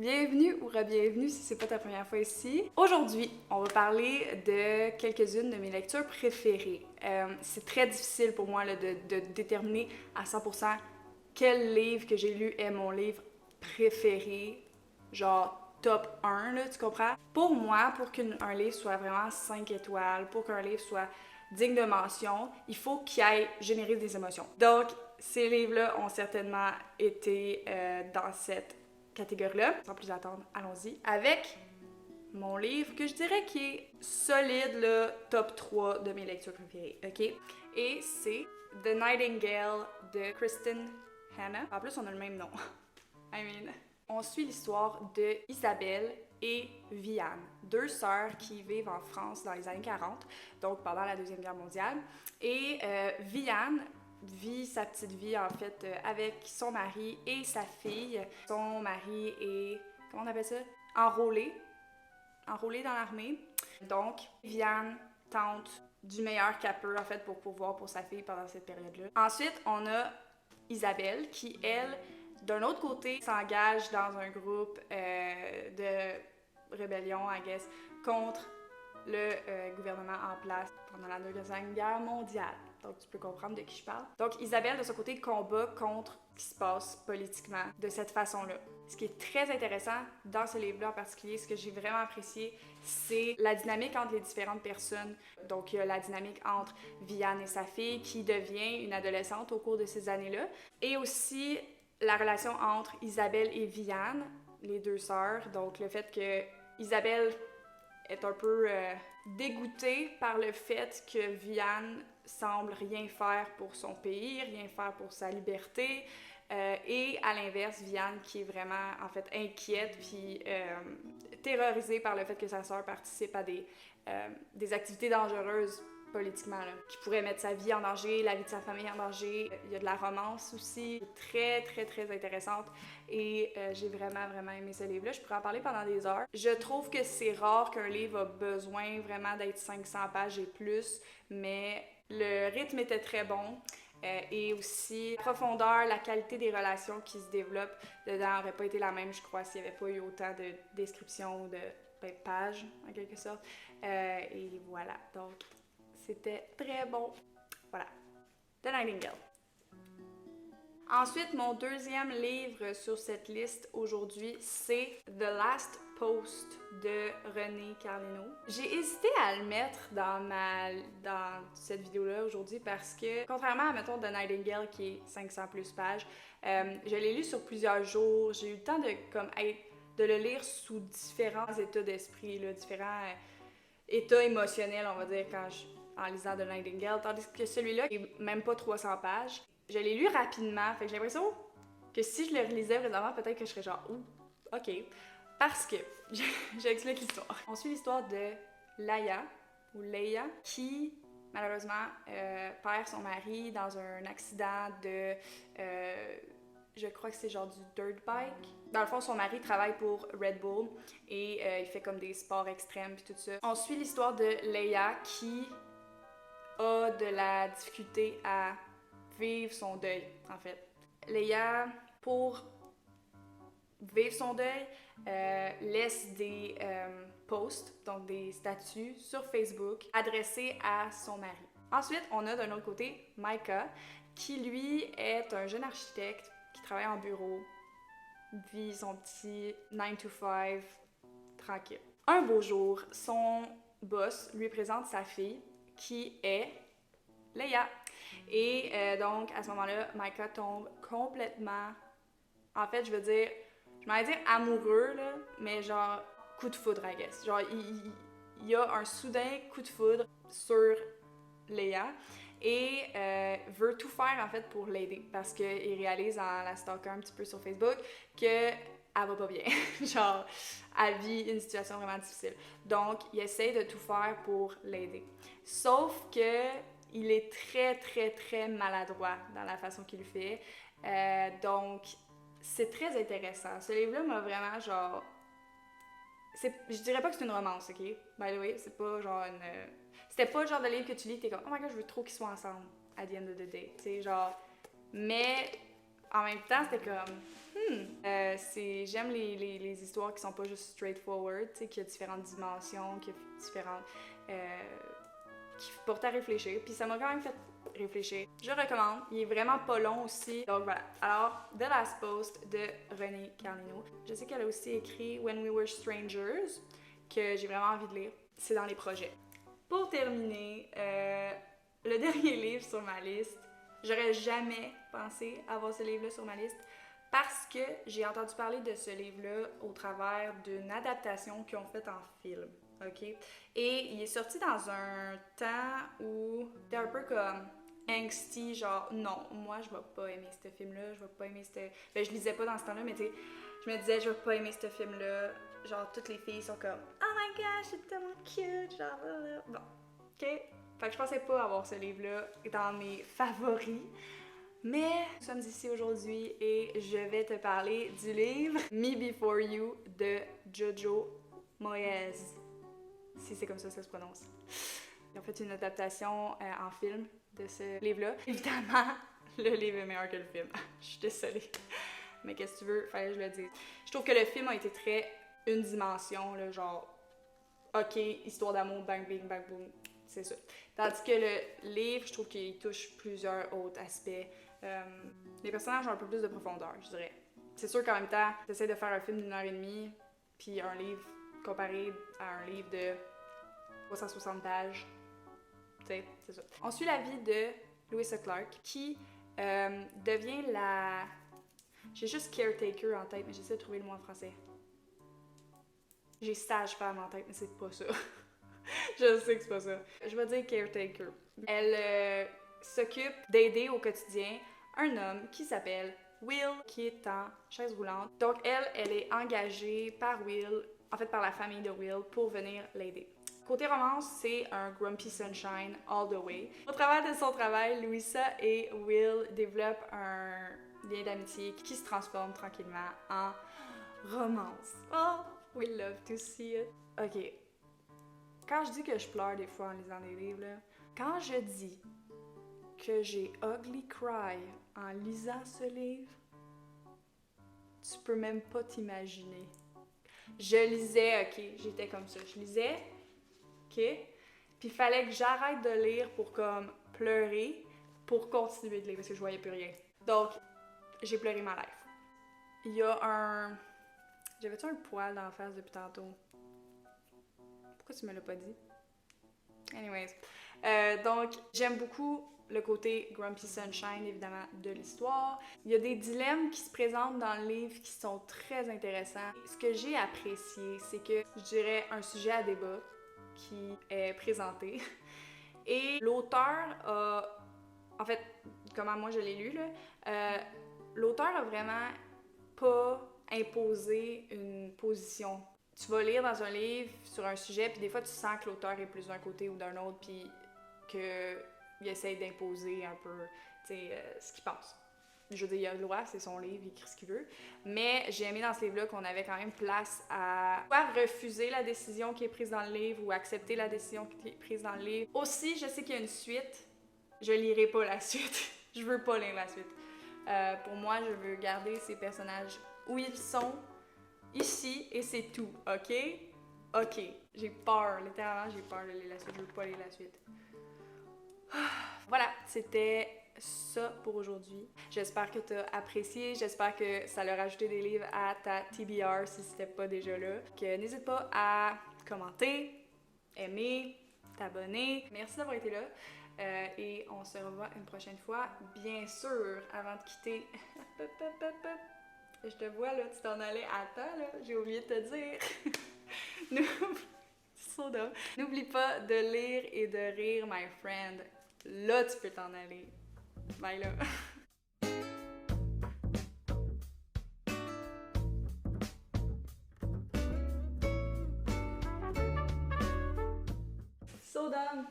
Bienvenue ou re-bienvenue si c'est pas ta première fois ici. Aujourd'hui, on va parler de quelques-unes de mes lectures préférées. C'est très difficile pour moi là, de déterminer à 100% quel livre que j'ai lu est mon livre préféré, genre top 1, là, tu comprends? Pour moi, pour qu'un livre soit vraiment 5 étoiles, pour qu'un livre soit digne de mention, il faut qu'il aille générer des émotions. Donc, ces livres-là ont certainement été dans cette catégorie-là. Sans plus attendre, allons-y avec mon livre que je dirais qui est solide, le top 3 de mes lectures préférées, ok? Et c'est The Nightingale de Kristen Hanna. En plus, on a le même nom. I mean, on suit l'histoire de Isabelle et Vianne, deux sœurs qui vivent en France dans les années 40, donc pendant la Deuxième Guerre mondiale. Et Vianne vit sa petite vie en fait avec son mari et sa fille. Son mari est, comment on appelle ça? Enrôlé dans l'armée. Donc, Vianne tente du meilleur qu'elle peut en fait pour pouvoir pour sa fille pendant cette période-là. Ensuite, on a Isabelle qui, elle, d'un autre côté, s'engage dans un groupe de rébellion, I guess, contre le gouvernement en place pendant la Deuxième Guerre mondiale. Donc, tu peux comprendre de qui je parle. Donc, Isabelle, de son côté, combat contre ce qui se passe politiquement de cette façon-là. Ce qui est très intéressant dans ce livre-là en particulier, ce que j'ai vraiment apprécié, c'est la dynamique entre les différentes personnes. Donc, il y a la dynamique entre Vianne et sa fille qui devient une adolescente au cours de ces années-là. Et aussi la relation entre Isabelle et Vianne, les deux sœurs. Donc, le fait que Isabelle est un peu dégoûtée par le fait que Vianne semble rien faire pour son pays, rien faire pour sa liberté, et à l'inverse, Vianne qui est vraiment en fait inquiète puis terrorisée par le fait que sa sœur participe à des activités dangereuses politiquement, là, qui pourrait mettre sa vie en danger, la vie de sa famille en danger. Il y a de la romance aussi, très, très, très intéressante. Et j'ai vraiment, vraiment aimé ce livre-là. Je pourrais en parler pendant des heures. Je trouve que c'est rare qu'un livre a besoin vraiment d'être 500 pages et plus, mais le rythme était très bon. Et aussi, la profondeur, la qualité des relations qui se développent dedans n'aurait pas été la même, je crois, s'il n'y avait pas eu autant de descriptions ou de pages, en quelque sorte. Et voilà, donc c'était très bon. Voilà. The Nightingale. Ensuite, mon deuxième livre sur cette liste aujourd'hui, c'est The Last Post de René Carlino. J'ai hésité à le mettre dans cette vidéo-là aujourd'hui parce que, contrairement à, mettons, The Nightingale qui est 500 plus pages, je l'ai lu sur plusieurs jours. J'ai eu le temps de le lire sous différents états d'esprit, là, différents états émotionnels, on va dire, en lisant The Nightingale, tandis que celui-là est même pas 300 pages. Je l'ai lu rapidement, fait que j'ai l'impression que si je le relisais présentement, peut-être que je serais genre « Ouh, ok ». Parce que, j'explique l'histoire. On suit l'histoire de Laia, ou Leia, qui, malheureusement, perd son mari dans un accident de... je crois que c'est genre du dirt bike. Dans le fond, son mari travaille pour Red Bull et il fait comme des sports extrêmes puis tout ça. On suit l'histoire de Leia qui a de la difficulté à vivre son deuil, en fait. Leia, pour vivre son deuil, laisse des posts, donc des statuts sur Facebook adressés à son mari. Ensuite, on a d'un autre côté Micah, qui lui est un jeune architecte qui travaille en bureau, vit son petit 9 to 5 tranquille. Un beau jour, son boss lui présente sa fille qui est Leia. Et donc, à ce moment-là, Micah tombe complètement... En fait, je m'en vais dire amoureux, là, mais genre coup de foudre, I guess. Genre, il y a un soudain coup de foudre sur Leia et veut tout faire, en fait, pour l'aider. Parce qu'il réalise en la stalkant un petit peu sur Facebook qu'elle va pas bien. Genre, elle vit une situation vraiment difficile. Donc, il essaie de tout faire pour l'aider. Sauf que il est très, très, très maladroit dans la façon qu'il le fait. Donc, c'est très intéressant. Ce livre-là m'a vraiment, genre... Je dirais pas que c'est une romance, ok? By the way, c'est pas genre une... C'était pas le genre de livre que tu lis, t'es comme « Oh my god, je veux trop qu'ils soient ensemble, at the end of the day. » Tu sais, genre... Mais, en même temps, c'était comme... J'aime les histoires qui sont pas juste straightforward, tu sais, qu'il y a différentes dimensions, qu'il y a différentes... qui portent à réfléchir. Puis ça m'a quand même fait réfléchir. Je recommande. Il est vraiment pas long aussi. Donc voilà. Alors, The Last Post de Renée Carlino. Je sais qu'elle a aussi écrit When We Were Strangers, que j'ai vraiment envie de lire. C'est dans les projets. Pour terminer, le dernier livre sur ma liste, j'aurais jamais pensé avoir ce livre-là sur ma liste parce que j'ai entendu parler de ce livre-là au travers d'une adaptation qu'ils ont faite en film. OK? Et il est sorti dans un temps où c'était un peu comme angsty, genre non, moi je vais pas aimer ce film-là, je vais pas aimer ce... Ben, je lisais pas dans ce temps-là, mais tu sais, je me disais je vais pas aimer ce film-là. Genre toutes les filles sont comme oh my gosh, c'est tellement cute, genre bon. OK? Fait que je pensais pas avoir ce livre-là dans mes favoris. Mais nous sommes ici aujourd'hui et je vais te parler du livre Me Before You de Jojo Moyes. Si c'est comme ça se prononce. Ils ont fait une adaptation en film de ce livre-là. Évidemment, le livre est meilleur que le film. Je suis désolée. Mais qu'est-ce que tu veux, fallait que je le dise. Je trouve que le film a été très une dimension, là, genre, OK, histoire d'amour, bang, bing, bang, boom, c'est ça. Tandis que le livre, je trouve qu'il touche plusieurs autres aspects. Les personnages ont un peu plus de profondeur, je dirais. C'est sûr qu'en même temps, tu essaies de faire un film d'1 heure et demie, puis un livre comparé à un livre de 360 pages. Tu sais, c'est ça. On suit la vie de Louisa Clark, qui devient la... J'ai juste caretaker en tête, mais j'essaie de trouver le mot en français. J'ai stage femme en tête, mais c'est pas ça. Je sais que c'est pas ça. Je vais dire caretaker. Elle s'occupe d'aider au quotidien un homme qui s'appelle Will, qui est en chaise roulante. Donc elle est engagée par Will, en fait par la famille de Will, pour venir l'aider. Côté romance, c'est un Grumpy Sunshine all the way. Au travers de son travail, Louisa et Will développent un lien d'amitié qui se transforme tranquillement en romance. Oh, we love to see it. OK. Quand je dis que je pleure des fois en lisant des livres, là, quand je dis que j'ai ugly cry en lisant ce livre, tu peux même pas t'imaginer. Je lisais, OK, j'étais comme ça. Je lisais, OK, puis il fallait que j'arrête de lire pour comme pleurer, pour continuer de lire parce que je voyais plus rien. Donc, j'ai pleuré ma life. Il y a un... J'avais-tu un poil dans la face depuis tantôt? Pourquoi tu me l'as pas dit? Anyways. Donc, j'aime beaucoup le côté Grumpy Sunshine, évidemment, de l'histoire. Il y a des dilemmes qui se présentent dans le livre qui sont très intéressants. Ce que j'ai apprécié, c'est que, je dirais, un sujet à débat qui est présenté. Et l'auteur a... En fait, comment moi je l'ai lu, là, l'auteur a vraiment pas imposé une position. Tu vas lire dans un livre sur un sujet, puis des fois, tu sens que l'auteur est plus d'un côté ou d'un autre, puis qu'il essaie d'imposer un peu, ce qu'il pense. Je veux dire, il a le droit, c'est son livre, il écrit ce qu'il veut. Mais j'ai aimé dans ce livre-là qu'on avait quand même place à soit refuser la décision qui est prise dans le livre ou accepter la décision qui est prise dans le livre. Aussi, je sais qu'il y a une suite. Je lirai pas la suite. Je veux pas lire la suite. Pour moi, je veux garder ces personnages où ils sont, ici, et c'est tout, OK? OK. J'ai peur, littéralement, j'ai peur de lire la suite. Je veux pas lire la suite. Voilà, c'était ça pour aujourd'hui. J'espère que tu as apprécié, j'espère que ça leur a ajouté des livres à ta TBR si c'était pas déjà là. Que n'hésite pas à commenter, aimer, t'abonner. Merci d'avoir été là et on se revoit une prochaine fois. Bien sûr, avant de quitter, je te vois là, tu t'en allais à temps là, j'ai oublié de te dire. N'oublie pas de lire et de rire, my friend. Là, tu peux t'en aller. Bye là. So done.